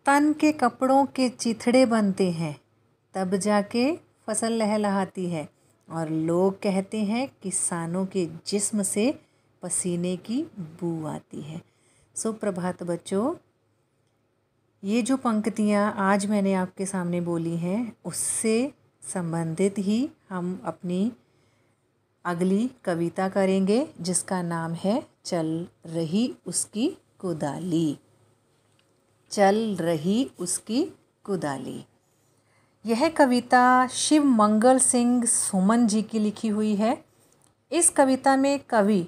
तन के कपड़ों के चिथड़े बनते हैं, तब जाके फसल लहलहाती है। और लोग कहते हैं किसानों के जिस्म से पसीने की बू आती है। सुप्रभात बच्चों, ये जो पंक्तियाँ आज मैंने आपके सामने बोली हैं उससे संबंधित ही हम अपनी अगली कविता करेंगे, जिसका नाम है चल रही उसकी कुदाली। चल रही उसकी कुदाली। यह कविता शिव मंगल सिंह सुमन जी की लिखी हुई है। इस कविता में कवि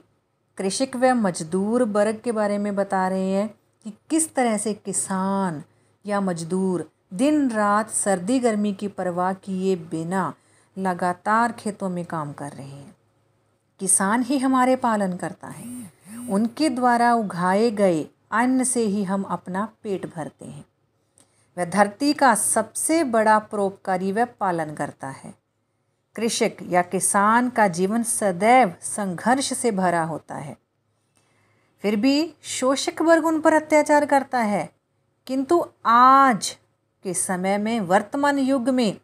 कृषक व मजदूर वर्ग के बारे में बता रहे हैं कि किस तरह से किसान या मजदूर दिन रात सर्दी गर्मी की परवाह किए बिना लगातार खेतों में काम कर रहे हैं। किसान ही हमारे पालन करता है, उनके द्वारा उगाए गए अन्न से ही हम अपना पेट भरते हैं। वह धरती का सबसे बड़ा परोपकारी व पालन करता है। कृषक या किसान का जीवन सदैव संघर्ष से भरा होता है। फिर भी शोषक वर्ग उन पर अत्याचार करता है, किंतु आज के समय में वर्तमान युग में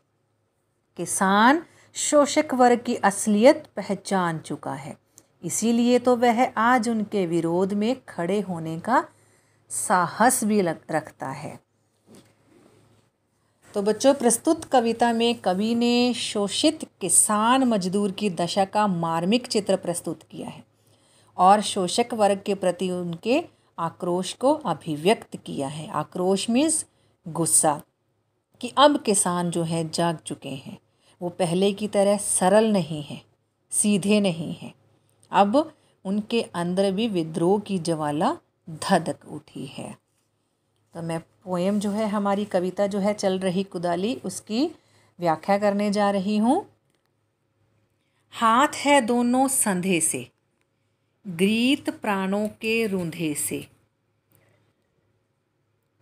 किसान शोषक वर्ग की असलियत पहचान चुका है। इसीलिए तो वह आज उनके विरोध में खड़े होने का साहस भी रखता है। तो बच्चों, प्रस्तुत कविता में कवि ने शोषित किसान मजदूर की दशा का मार्मिक चित्र प्रस्तुत किया है और शोषक वर्ग के प्रति उनके आक्रोश को अभिव्यक्त किया है। आक्रोश मीन्स गुस्सा, कि अब किसान जो है जाग चुके हैं, वो पहले की तरह सरल नहीं है, सीधे नहीं है। अब उनके अंदर भी विद्रोह की ज्वाला धधक उठी है। तो मैं पोएम जो है, हमारी कविता जो है चल रही कुदाली, उसकी व्याख्या करने जा रही हूँ। हाथ है दोनों संधे से, ग्रीत प्राणों के रूंधे से,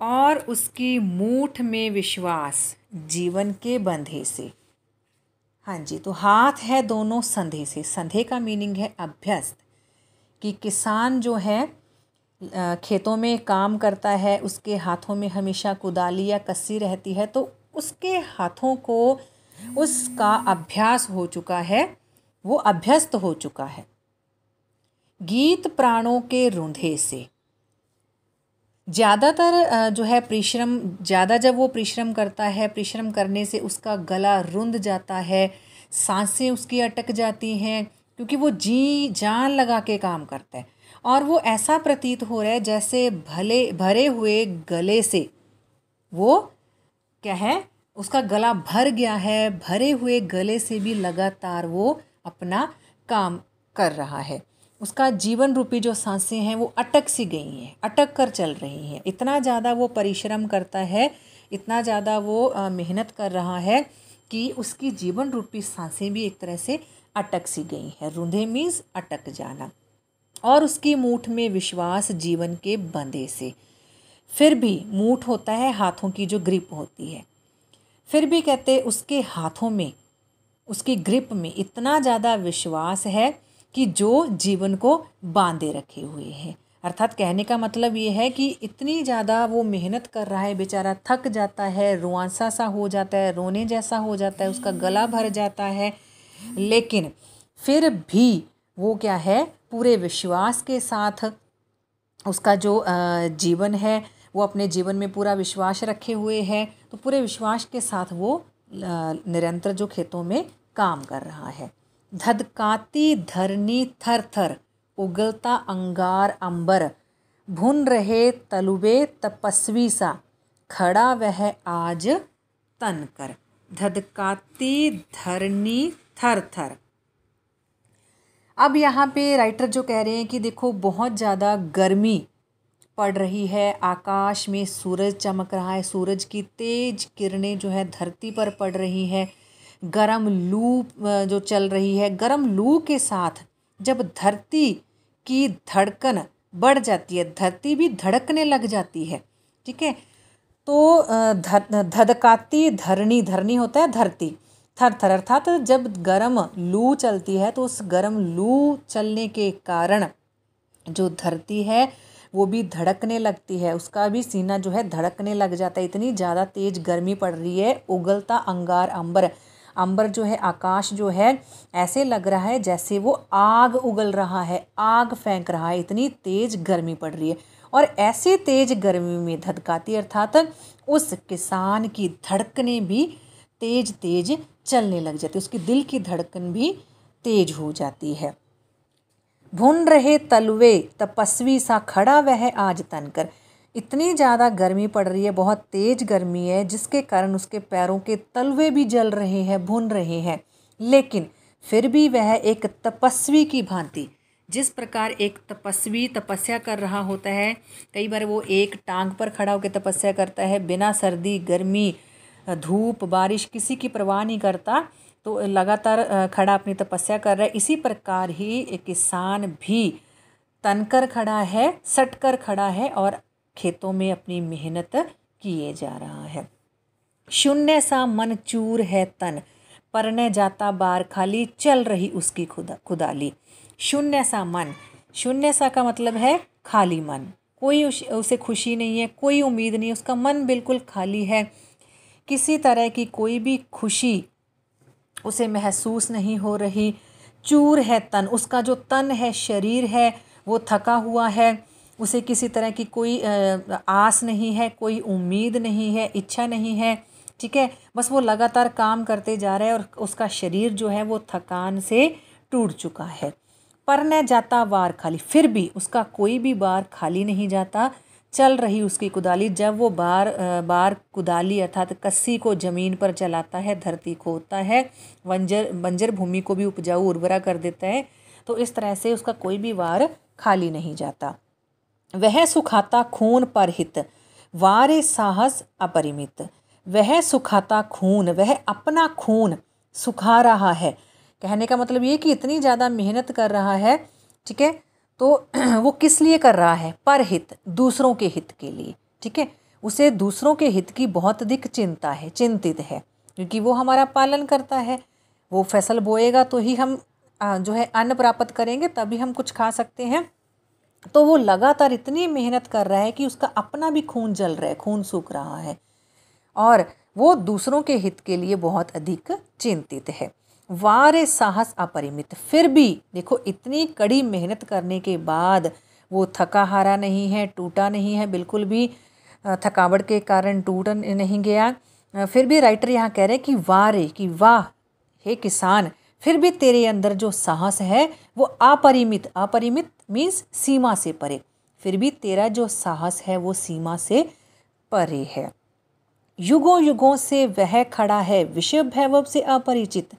और उसकी मूठ में विश्वास जीवन के बंधे से। हाँ जी, तो हाथ है दोनों संधे से। संधे का मीनिंग है अभ्यस्त, कि किसान जो है खेतों में काम करता है, उसके हाथों में हमेशा कुदाली या कस्सी रहती है, तो उसके हाथों को उसका अभ्यास हो चुका है, वो अभ्यस्त हो चुका है। गीत प्राणों के रूंधे से, ज़्यादातर जो है परिश्रम, ज़्यादा जब वो परिश्रम करता है, परिश्रम करने से उसका गला रुंध जाता है, सांसें उसकी अटक जाती हैं, क्योंकि वो जी जान लगा के काम करता है। और वो ऐसा प्रतीत हो रहा है जैसे भरे हुए गले से वो क्या है, उसका गला भर गया है, भरे हुए गले से भी लगातार वो अपना काम कर रहा है। उसका जीवन रूपी जो सांसें हैं वो अटक सी गई हैं, अटक कर चल रही हैं। इतना ज़्यादा वो परिश्रम करता है, इतना ज़्यादा वो मेहनत कर रहा है कि उसकी जीवन रूपी सांसें भी एक तरह से अटक सी गई हैं। रूंधे मीन्स अटक जाना। और उसकी मूठ में विश्वास जीवन के बंधे से। फिर भी मूठ होता है हाथों की जो ग्रिप होती है। फिर भी कहते उसके हाथों में, उसकी ग्रिप में इतना ज़्यादा विश्वास है कि जो जीवन को बांधे रखे हुए हैं। अर्थात कहने का मतलब ये है कि इतनी ज़्यादा वो मेहनत कर रहा है, बेचारा थक जाता है, रुआंसा सा हो जाता है, रोने जैसा हो जाता है, उसका गला भर जाता है, लेकिन फिर भी वो क्या है, पूरे विश्वास के साथ उसका जो जीवन है, वो अपने जीवन में पूरा विश्वास रखे हुए है। तो पूरे विश्वास के साथ वो निरंतर जो खेतों में काम कर रहा है। धधकाती धरनी थर थर, उगलता अंगार अंबर, भुन रहे तलुबे तपस्वी सा, खड़ा वह आज तन कर। धधकाती धरनी थर थर। अब यहाँ पे राइटर जो कह रहे हैं कि देखो बहुत ज़्यादा गर्मी पड़ रही है, आकाश में सूरज चमक रहा है, सूरज की तेज किरणें जो है धरती पर पड़ रही है, गरम लू जो चल रही है। गरम लू के साथ जब धरती की धड़कन बढ़ जाती है, धरती भी धड़कने लग जाती है, ठीक है। तो धधकाती धरनी, धरनी होता है धरती, थर थर अर्थात जब गर्म लू चलती है तो उस गर्म लू चलने के कारण जो धरती है वो भी धड़कने लगती है, उसका भी सीना जो है धड़कने लग जाता है। इतनी ज़्यादा तेज़ गर्मी पड़ रही है। उगलता अंगार अंबर, अंबर जो है आकाश जो है ऐसे लग रहा है जैसे वो आग उगल रहा है, आग फेंक रहा है, इतनी तेज़ गर्मी पड़ रही है। और ऐसी तेज़ गर्मी में धधकाती अर्थात उस किसान की धड़कनें भी तेज तेज चलने लग जाती, उसकी दिल की धड़कन भी तेज हो जाती है। भुन रहे तलवे तपस्वी सा खड़ा वह आज तनकर, इतनी ज़्यादा गर्मी पड़ रही है, बहुत तेज़ गर्मी है जिसके कारण उसके पैरों के तलवे भी जल रहे हैं, भुन रहे हैं। लेकिन फिर भी वह एक तपस्वी की भांति, जिस प्रकार एक तपस्वी तपस्या कर रहा होता है, कई बार वो एक टांग पर खड़ा होकर तपस्या करता है, बिना सर्दी गर्मी धूप बारिश किसी की परवाह नहीं करता, तो लगातार खड़ा अपनी तपस्या कर रहा है। इसी प्रकार ही एक किसान भी तनकर खड़ा है, सट कर खड़ा है और खेतों में अपनी मेहनत किए जा रहा है। शून्य सा मन चूर है तन, परने जाता बार खाली, चल रही उसकी खुदाली। शून्य सा मन, शून्य सा का मतलब है खाली मन, कोई उसे खुशी नहीं है, कोई उम्मीद नहीं, उसका मन बिल्कुल खाली है, किसी तरह की कोई भी खुशी उसे महसूस नहीं हो रही। चूर है तन, उसका जो तन है, शरीर है, वो थका हुआ है, उसे किसी तरह की कोई आस नहीं है, कोई उम्मीद नहीं है, इच्छा नहीं है, ठीक है। बस वो लगातार काम करते जा रहा है और उसका शरीर जो है वो थकान से टूट चुका है। पर न जाता वार खाली, फिर भी उसका कोई भी बार खाली नहीं जाता। चल रही उसकी कुदाली, जब वो बार कुदाली अर्थात कस्सी को ज़मीन पर चलाता है, धरती खोदता है, बंजर भूमि को भी उपजाऊ उर्वरा कर देता है, तो इस तरह से उसका कोई भी वार खाली नहीं जाता। वह सुखाता खून पर हित, वारे साहस अपरिमित। वह सुखाता खून, वह अपना खून सुखा रहा है। कहने का मतलब ये कि इतनी ज़्यादा मेहनत कर रहा है, ठीक है, तो वो किस लिए कर रहा है? परहित, दूसरों के हित के लिए, ठीक है। उसे दूसरों के हित की बहुत अधिक चिंता है, चिंतित है, क्योंकि वो हमारा पालन करता है। वो फसल बोएगा तो ही हम जो है अन्न प्राप्त करेंगे, तभी हम कुछ खा सकते हैं। तो वो लगातार इतनी मेहनत कर रहा है कि उसका अपना भी खून जल रहा है, खून सूख रहा है, और वो दूसरों के हित के लिए बहुत अधिक चिंतित है। वारे साहस अपरिमित, फिर भी देखो इतनी कड़ी मेहनत करने के बाद वो थका हारा नहीं है, टूटा नहीं है, बिल्कुल भी थकावट के कारण टूट नहीं गया। फिर भी राइटर यहाँ कह रहे हैं कि वारे, कि वाह हे किसान, फिर भी तेरे अंदर जो साहस है वो अपरिमित, अपरिमित मीन्स सीमा से परे, फिर भी तेरा जो साहस है वो सीमा से परे है। युगों युगों से वह खड़ा है, विषय वैभव से अपरिचित।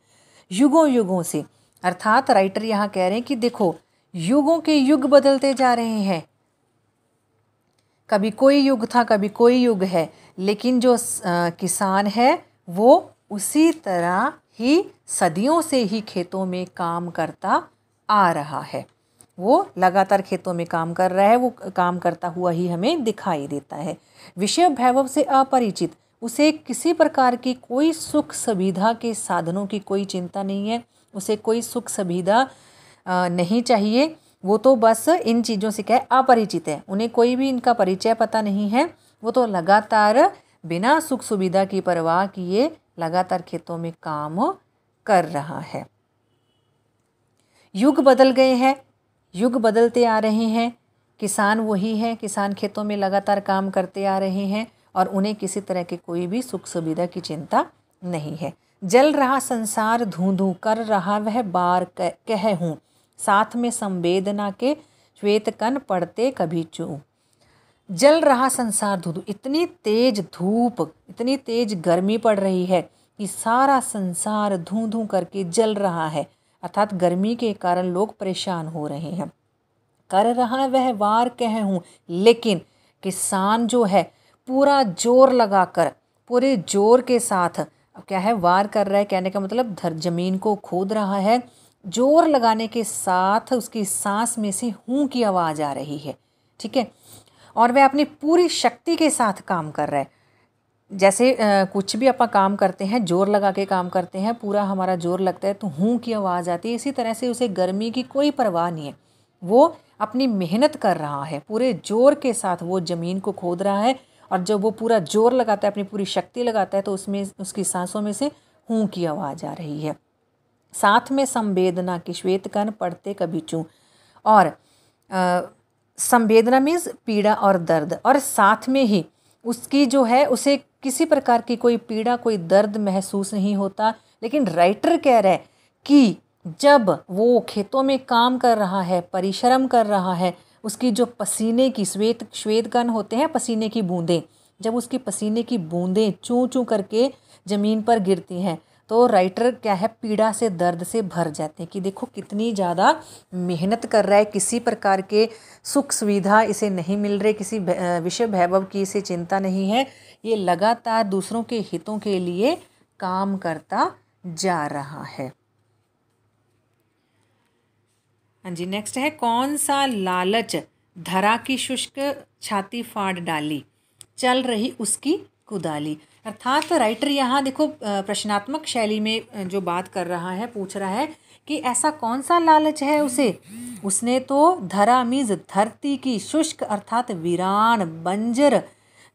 युगों युगों से अर्थात राइटर यहाँ कह रहे हैं कि देखो युगों के युग बदलते जा रहे हैं, कभी कोई युग था, कभी कोई युग है, लेकिन जो किसान है वो उसी तरह ही सदियों से ही खेतों में काम करता आ रहा है। वो लगातार खेतों में काम कर रहा है, वो काम करता हुआ ही हमें दिखाई देता है। विषय वैभव से अपरिचित, उसे किसी प्रकार की कोई सुख सुविधा के साधनों की कोई चिंता नहीं है, उसे कोई सुख सुविधा नहीं चाहिए। वो तो बस इन चीज़ों से क्या है, अपरिचित है, उन्हें कोई भी इनका परिचय पता नहीं है। वो तो लगातार बिना सुख सुविधा की परवाह किए लगातार खेतों में काम कर रहा है। युग बदल गए हैं, युग बदलते आ रहे हैं, किसान वही है, किसान खेतों में लगातार काम करते आ रहे हैं और उन्हें किसी तरह की कोई भी सुख सुविधा की चिंता नहीं है। जल रहा संसार धूं धूं कर रहा वह बार कह हूँ, साथ में संवेदना के श्वेत कण पड़ते कभी चूं। जल रहा संसार धूं धूं, इतनी तेज धूप, इतनी तेज गर्मी पड़ रही है कि सारा संसार धूं धूं करके जल रहा है, अर्थात गर्मी के कारण लोग परेशान हो रहे हैं। कर रहा वह वार कह हूँ, लेकिन किसान जो है पूरा जोर लगाकर, पूरे जोर के साथ क्या है, वार कर रहा है, कहने का मतलब जमीन को खोद रहा है। जोर लगाने के साथ उसकी सांस में से हूँ की आवाज़ आ रही है, ठीक है, और वह अपनी पूरी शक्ति के साथ काम कर रहा है। जैसे कुछ भी अपन काम करते हैं, जोर लगा के काम करते हैं, पूरा हमारा जोर लगता है तो हूँ की आवाज़ आती है, इसी तरह से उसे गर्मी की कोई परवाह नहीं है। वो अपनी मेहनत कर रहा है, पूरे जोर के साथ वो ज़मीन को खोद रहा है, और जब वो पूरा जोर लगाता है, अपनी पूरी शक्ति लगाता है, तो उसमें उसकी सांसों में से हूँ की आवाज़ आ रही है। साथ में संवेदना की श्वेत कण पढ़ते कभी चूं, और संवेदना मीन्स पीड़ा और दर्द, और साथ में ही उसकी जो है उसे किसी प्रकार की कोई पीड़ा कोई दर्द महसूस नहीं होता। लेकिन राइटर कह रहा है कि जब वो खेतों में काम कर रहा है, परिश्रम कर रहा है, उसकी जो पसीने की श्वेत कण होते हैं, पसीने की बूंदें, जब उसकी पसीने की बूंदें चूं चूं करके ज़मीन पर गिरती हैं, तो राइटर क्या है, पीड़ा से दर्द से भर जाते हैं कि देखो कितनी ज़्यादा मेहनत कर रहा है, किसी प्रकार के सुख सुविधा इसे नहीं मिल रहे, किसी विषय वैभव की इसे चिंता नहीं है, ये लगातार दूसरों के हितों के लिए काम करता जा रहा है। हाँ जी, नेक्स्ट है, कौन सा लालच धरा की शुष्क छाती फाड़ डाली, चल रही उसकी कुदाली। अर्थात राइटर यहाँ देखो प्रश्नात्मक शैली में जो बात कर रहा है, पूछ रहा है कि ऐसा कौन सा लालच है उसे, उसने तो धरा मीज धरती की शुष्क अर्थात वीरान बंजर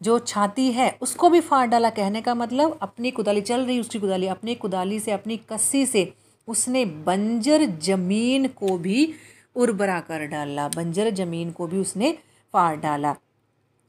जो छाती है उसको भी फाड़ डाला। कहने का मतलब अपनी कुदाली, चल रही उसकी कुदाली, अपनी कुदाली से, अपनी कस्सी से उसने बंजर जमीन को भी उर्वरा कर डाला, बंजर जमीन को भी उसने फाड़ डाला।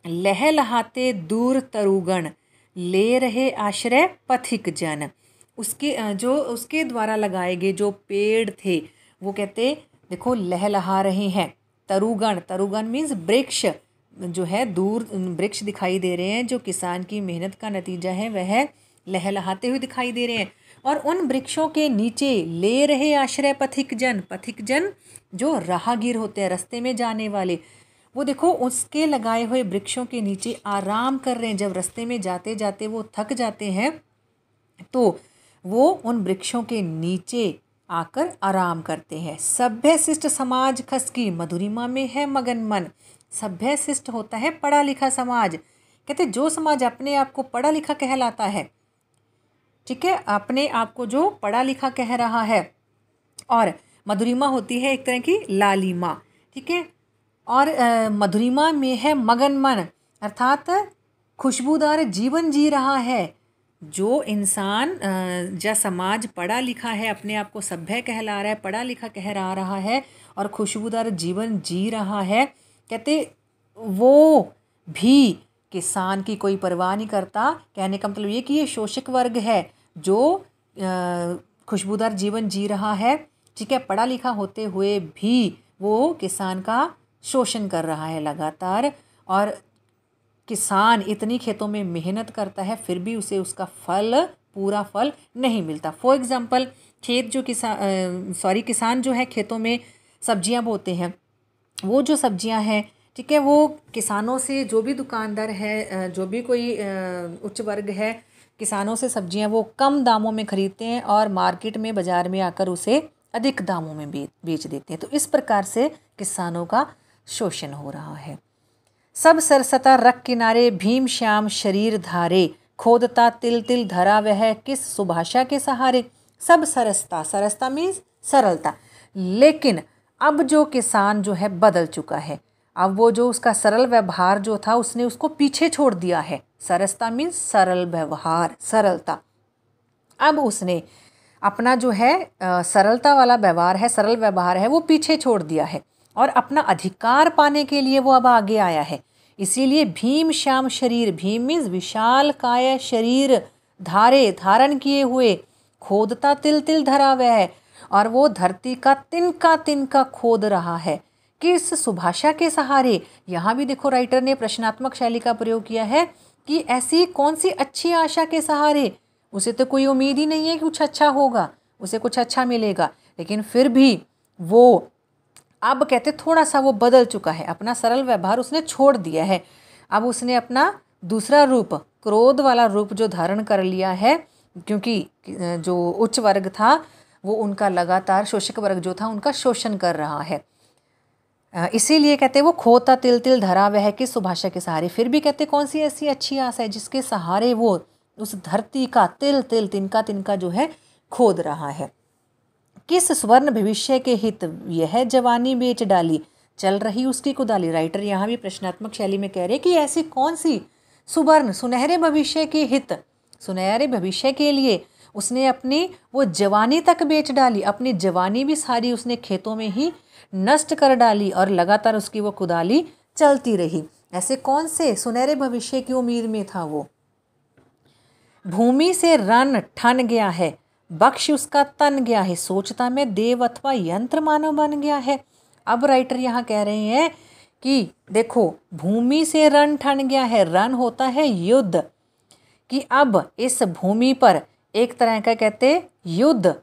लहलहाते दूर तरुगण ले रहे आश्रय पथिक जन, उसके जो उसके द्वारा लगाए गए जो पेड़ थे वो कहते देखो लहलहा रहे हैं। तरुगण, तरुगण मीन्स वृक्ष जो है, दूर वृक्ष दिखाई दे रहे हैं, जो किसान की मेहनत का नतीजा है वह लहलहाते हुए दिखाई दे रहे हैं। और उन वृक्षों के नीचे ले रहे आश्रय पथिक जन, पथिक जन जो राहगीर होते हैं, रास्ते में जाने वाले, वो देखो उसके लगाए हुए वृक्षों के नीचे आराम कर रहे हैं। जब रास्ते में जाते जाते वो थक जाते हैं तो वो उन वृक्षों के नीचे आकर आराम करते हैं। सभ्य शिष्ट समाज खसकी मधुरिमा में है मगन मन, सभ्य शिष्ट होता है पढ़ा लिखा समाज, कहते जो समाज अपने आप को पढ़ा लिखा कहलाता है, ठीक है, अपने आप को जो पढ़ा लिखा कह रहा है, और मधुरिमा होती है एक तरह की लालिमा, ठीक है, और मधुरिमा में है मगन मन अर्थात खुशबूदार जीवन जी रहा है। जो इंसान या समाज पढ़ा लिखा है, अपने आप को सभ्य कहला रहा है, पढ़ा लिखा कह रहा है और खुशबूदार जीवन जी रहा है, कहते वो भी किसान की कोई परवाह नहीं करता। कहने का मतलब ये कि ये शोषक वर्ग है जो खुशबूदार जीवन जी रहा है, ठीक है, पढ़ा लिखा होते हुए भी वो किसान का शोषण कर रहा है लगातार, और किसान इतनी खेतों में मेहनत करता है फिर भी उसे उसका फल, पूरा फल नहीं मिलता। फॉर एग्जांपल खेत जो किसान जो है खेतों में सब्जियां बोते हैं, वो जो सब्जियां हैं, ठीक है, वो किसानों से, जो भी दुकानदार है, जो भी कोई उच्च वर्ग है, किसानों से सब्जियां वो कम दामों में खरीदते हैं और मार्केट में, बाज़ार में आकर उसे अधिक दामों में बेच देते हैं। तो इस प्रकार से किसानों का शोषण हो रहा है। सब सरसता रख किनारे भीम श्याम शरीर धारे, खोदता तिल तिल धरा वह किस सुभाषा के सहारे। सब सरसता, सरसता मीन्स सरलता, लेकिन अब जो किसान जो है बदल चुका है, अब वो जो उसका सरल व्यवहार जो था उसने उसको पीछे छोड़ दिया है। सरसता मीन्स सरल व्यवहार, सरलता। अब उसने अपना जो है सरलता वाला व्यवहार है, सरल व्यवहार है, वो पीछे छोड़ दिया है और अपना अधिकार पाने के लिए वो अब आगे आया है। इसीलिए भीम श्याम शरीर, भीम मीन्स विशाल काय शरीर, धारे धारण किए हुए, खोदता तिल तिल धरा वह है, और वो धरती का तिनका खोद रहा है। किस सुभाषा के सहारे, यहाँ भी देखो राइटर ने प्रश्नात्मक शैली का प्रयोग किया है कि ऐसी कौन सी अच्छी आशा के सहारे। उसे तो कोई उम्मीद ही नहीं है कि कुछ अच्छा होगा, उसे कुछ अच्छा मिलेगा, लेकिन फिर भी वो अब कहते थोड़ा सा वो बदल चुका है, अपना सरल व्यवहार उसने छोड़ दिया है। अब उसने अपना दूसरा रूप, क्रोध वाला रूप जो धारण कर लिया है, क्योंकि जो उच्च वर्ग था वो उनका लगातार, शोषक वर्ग जो था उनका शोषण कर रहा है। इसीलिए कहते वो खोता तिल तिल धरा वह किस सुभाषा के सहारे। फिर भी कहते कौन सी ऐसी अच्छी आस है जिसके सहारे वो उस धरती का तिल तिल, तिनका तिनका जो है खोद रहा है। किस स्वर्ण भविष्य के हित यह जवानी बेच डाली, चल रही उसकी कुदाली। राइटर यहाँ भी प्रश्नात्मक शैली में कह रहे कि ऐसी कौन सी सुवर्ण सुनहरे भविष्य के हित, सुनहरे भविष्य के लिए उसने अपनी वो जवानी तक बेच डाली, अपनी जवानी भी सारी उसने खेतों में ही नष्ट कर डाली और लगातार उसकी वो कुदाली चलती रही। ऐसे कौन से सुनहरे भविष्य की उम्मीद में था वो। भूमि से रन ठन गया है, बक्ष उसका तन गया है, सोचता में देव अथवा यंत्र मानव बन गया है। अब राइटर यहाँ कह रहे हैं कि देखो भूमि से रन ठन गया है, रन होता है युद्ध, कि अब इस भूमि पर एक तरह का कहते युद्ध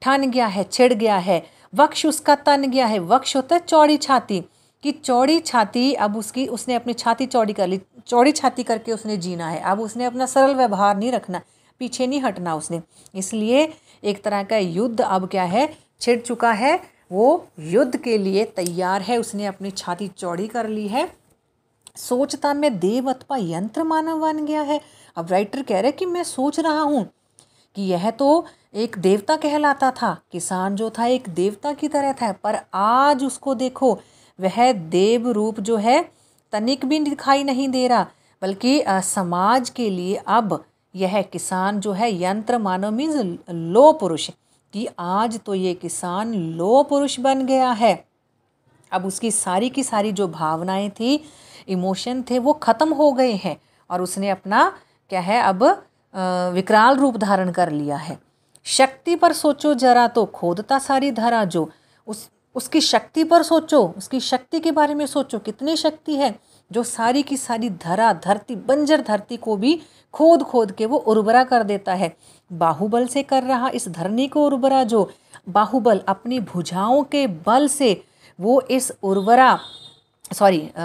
ठन गया है, छिड़ गया है। वक्ष उसका तन गया है, वक्ष होता है चौड़ी छाती, कि चौड़ी छाती अब उसकी, उसने अपनी छाती चौड़ी कर ली, चौड़ी छाती करके उसने जीना है। अब उसने अपना सरल व्यवहार नहीं रखना, पीछे नहीं हटना उसने, इसलिए एक तरह का युद्ध अब क्या है, छिड़ चुका है, वो युद्ध के लिए तैयार है, उसने अपनी छाती चौड़ी कर ली है। सोचता में देव अथवा यंत्र मानव बन गया है। अब राइटर कह रहे कि मैं सोच रहा हूँ कि यह तो एक देवता कहलाता था, किसान जो था एक देवता की तरह था, पर आज उसको देखो वह देव रूप जो है तनिक भी दिखाई नहीं दे रहा, बल्कि समाज के लिए अब यह किसान जो है यंत्र मानव मीन्स लो पुरुष, कि आज तो ये किसान लो पुरुष बन गया है। अब उसकी सारी की सारी जो भावनाएं थी, इमोशन थे, वो ख़त्म हो गए हैं और उसने अपना क्या है अब विकराल रूप धारण कर लिया है। शक्ति पर सोचो जरा तो खोदता सारी धरा जो, उसकी शक्ति पर सोचो, उसकी शक्ति के बारे में सोचो, कितनी शक्ति है जो सारी की सारी धरा धरती, बंजर धरती को भी खोद खोद के वो उर्वरा कर देता है। बाहुबल से कर रहा इस धरनी को उर्वरा जो, बाहुबल अपनी भुजाओं के बल से वो इस उर्वरा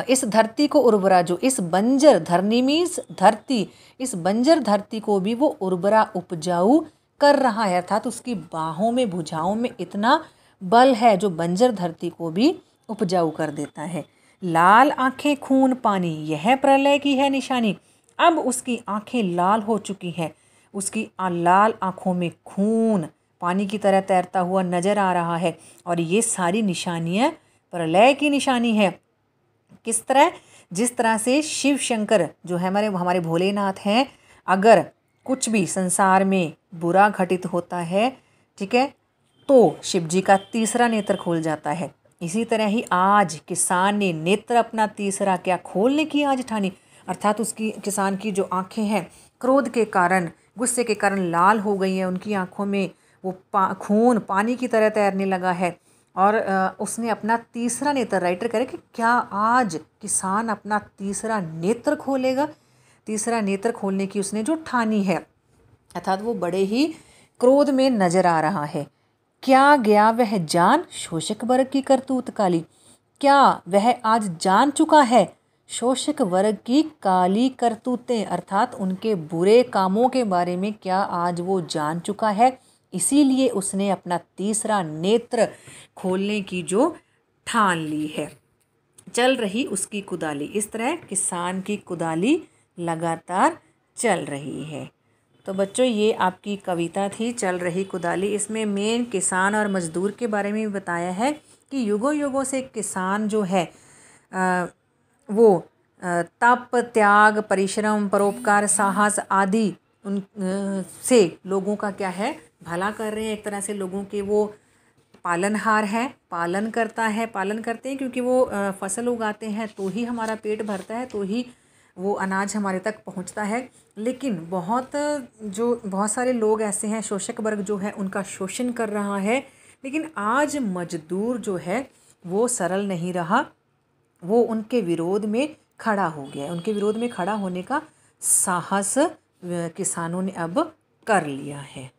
इस धरती को उर्वरा जो, इस बंजर धरनी मीन्स धरती, इस बंजर धरती को भी वो उर्वरा उपजाऊ कर रहा है, अर्थात उसकी बाहों में भुजाओं में इतना बल है जो बंजर धरती को भी उपजाऊ कर देता है। लाल आंखें खून पानी यह प्रलय की है निशानी। अब उसकी आंखें लाल हो चुकी हैं, उसकी लाल आंखों में खून पानी की तरह तैरता हुआ नजर आ रहा है और ये सारी निशानियां प्रलय की निशानी है। किस तरह, जिस तरह से शिव शंकर जो है हमारे भोलेनाथ हैं, अगर कुछ भी संसार में बुरा घटित होता है, ठीक है, तो शिव जी का तीसरा नेत्र खुल जाता है। इसी तरह ही आज किसान ने नेत्र अपना तीसरा क्या खोलने की आज ठानी, अर्थात उसकी किसान की जो आंखें हैं क्रोध के कारण, गुस्से के कारण लाल हो गई हैं, उनकी आंखों में वो खून पानी की तरह तैरने लगा है और उसने अपना तीसरा नेत्र, राइटर करे कि क्या आज किसान अपना तीसरा नेत्र खोलेगा। तीसरा नेत्र खोलने की उसने जो ठानी है, अर्थात वो बड़े ही क्रोध में नजर आ रहा है। क्या गया वह जान शोषक वर्ग की करतूत काली, क्या वह आज जान चुका है शोषक वर्ग की काली करतूतें, अर्थात उनके बुरे कामों के बारे में क्या आज वो जान चुका है, इसीलिए उसने अपना तीसरा नेत्र खोलने की जो ठान ली है। चल रही उसकी कुदाली, इस तरह किसान की कुदाली लगातार चल रही है। तो बच्चों ये आपकी कविता थी चल रही कुदाली। इसमें मेन किसान और मजदूर के बारे में भी बताया है कि युगों युगों से किसान जो है वो तप, त्याग, परिश्रम, परोपकार, साहस आदि उन से लोगों का क्या है भला कर रहे हैं। एक तरह से लोगों के वो पालनहार है, पालन करते हैं क्योंकि वो फसल उगाते हैं तो ही हमारा पेट भरता है, तो ही वो अनाज हमारे तक पहुंचता है। लेकिन बहुत सारे लोग ऐसे हैं, शोषक वर्ग जो है उनका शोषण कर रहा है। लेकिन आज मजदूर जो है वो सरल नहीं रहा, वो उनके विरोध में खड़ा हो गया। उनके विरोध में खड़ा होने का साहस किसानों ने अब कर लिया है।